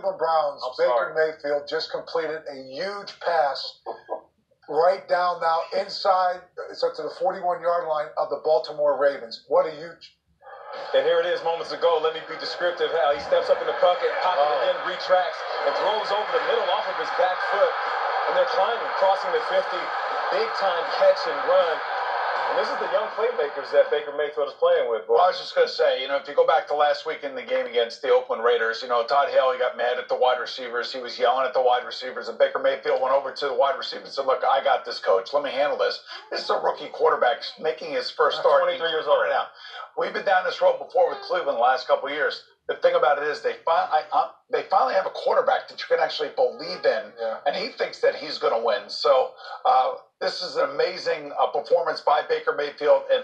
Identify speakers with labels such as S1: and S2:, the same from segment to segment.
S1: Cleveland Browns, Baker Mayfield just completed a huge pass right down now inside, it's up to the 41-yard line of the Baltimore Ravens. What a huge...
S2: And here it is moments ago. Let me be descriptive how he steps up in the pocket and then retracts and throws over the middle off of his back foot. And they're climbing, crossing the 50. Big time catch and run. And this is the young playmakers that Baker Mayfield is playing with.
S3: Well, I was just going to say, if you go back to last week in the game against the Oakland Raiders, Todd Haley got mad at the wide receivers. He was yelling at the wide receivers, and Baker Mayfield went over to the wide receivers and said, look, I got this, coach. Let me handle this. This is a rookie quarterback making his first start.
S2: 23 years old
S3: right now. We've been down this road before with Cleveland the last couple of years. The thing about it is they finally have a quarterback that you can actually believe in, and he thinks that he's going to win. So this is an amazing performance by Baker Mayfield, and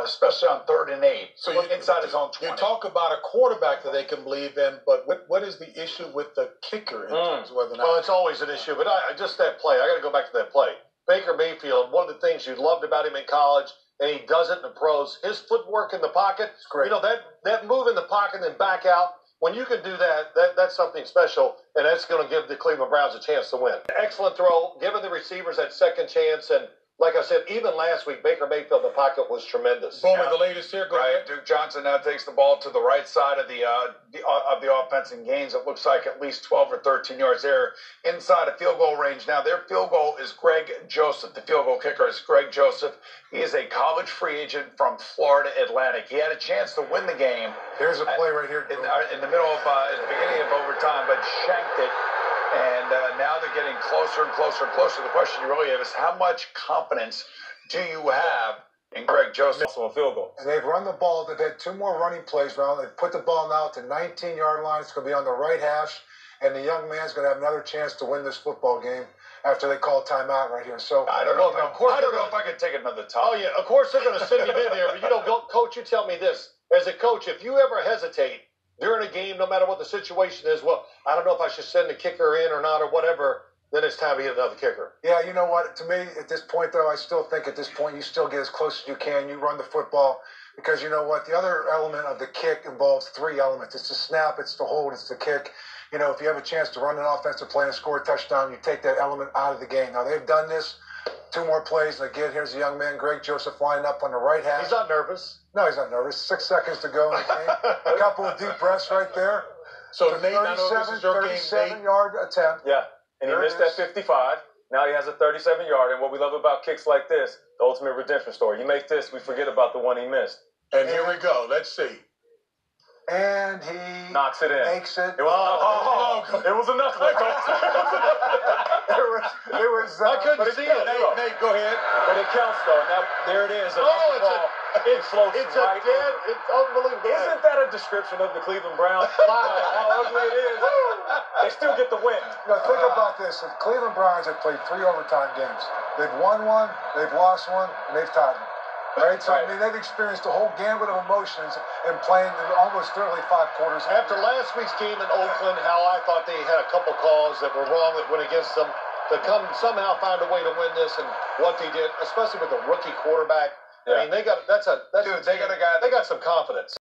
S3: especially on 3rd and 8, so inside his own 20.
S4: You talk about a quarterback that they can believe in, but what is the issue with the kicker in terms of whether or not?
S5: Well, it's always an issue, but just that play. I got to go back to that play. Baker Mayfield, one of the things you loved about him in college, and he does it in the pros, his footwork in the pocket.
S1: It's great.
S5: That move in the pocket and then back out, when you can do that's something special, and that's going to give the Cleveland Browns a chance to win. Excellent throw, giving the receivers that second chance, and like I said, even last week, Baker Mayfield in the pocket was tremendous.
S4: Bowman, the latest here. Go ahead.
S3: Duke Johnson now takes the ball to the right side of the offense and gains, it looks like, at least 12 or 13 yards there inside of field goal range. Now, their field goal is Greg Joseph. The field goal kicker is Greg Joseph. He is a college free agent from Florida Atlantic. He had a chance to win the game.
S1: Here's a play right here.
S3: In the middle of the beginning of overtime, but shanked it. And now they're getting closer and closer and closer. The question you really have is, how much confidence do you have in Greg Joseph?
S2: Also a field goal.
S1: And they've run the ball. They've had 2 more running plays around. They've put the ball now to 19-yard line. It's going to be on the right hash. And the young man's going to have another chance to win this football game after they call timeout right here. So
S3: I don't know. I don't know if I can take another time.
S5: Oh, yeah. Of course they're going to send him in there. But, Coach, you tell me this. As a coach, if you ever hesitate during a game, no matter what the situation is, well, I don't know if I should send the kicker in or not or whatever, then it's time to get another kicker.
S1: Yeah, you know what? To me, at this point, though, I still think at this point you still get as close as you can. You run the football because you know what? The other element of the kick involves 3 elements. It's the snap, it's the hold, it's the kick. If you have a chance to run an offensive play and score a touchdown, you take that element out of the game. Now, they've done this. 2 more plays, and again, here's the young man, Greg Joseph, lining up on the right hash.
S5: He's not nervous.
S1: No, he's not nervous. 6 seconds to go in the game. A couple of deep breaths right there.
S4: So, Nate, I know this is your game,
S1: 37-yard attempt.
S2: Yeah, and he missed that 55. Now he has a 37-yard, and what we love about kicks like this, the ultimate redemption story. You make this, we forget about the one he missed.
S4: And here we go. Let's see.
S1: And he
S2: knocks it in.
S1: Makes it.
S2: It was it was a knuckle.
S1: It was.
S5: I couldn't see it.
S4: Nate, go ahead.
S2: But it counts, though. Now, there it is. It floats
S5: it's
S2: right
S5: dead. It's unbelievable.
S2: Isn't that a description of the Cleveland Browns? Wow, how ugly it is. They still get the win.
S1: Now, think about this. The Cleveland Browns have played 3 overtime games. They've won 1, they've lost 1, and they've tied 1. Right? So, I mean, they've experienced a whole gambit of emotions and playing almost literally 5 quarters.
S5: After last week's game in Oakland, how I thought they had a couple calls that were wrong that went against them, to come somehow find a way to win this, and what they did, especially with the rookie quarterback. I mean, they got a guy. They got some confidence.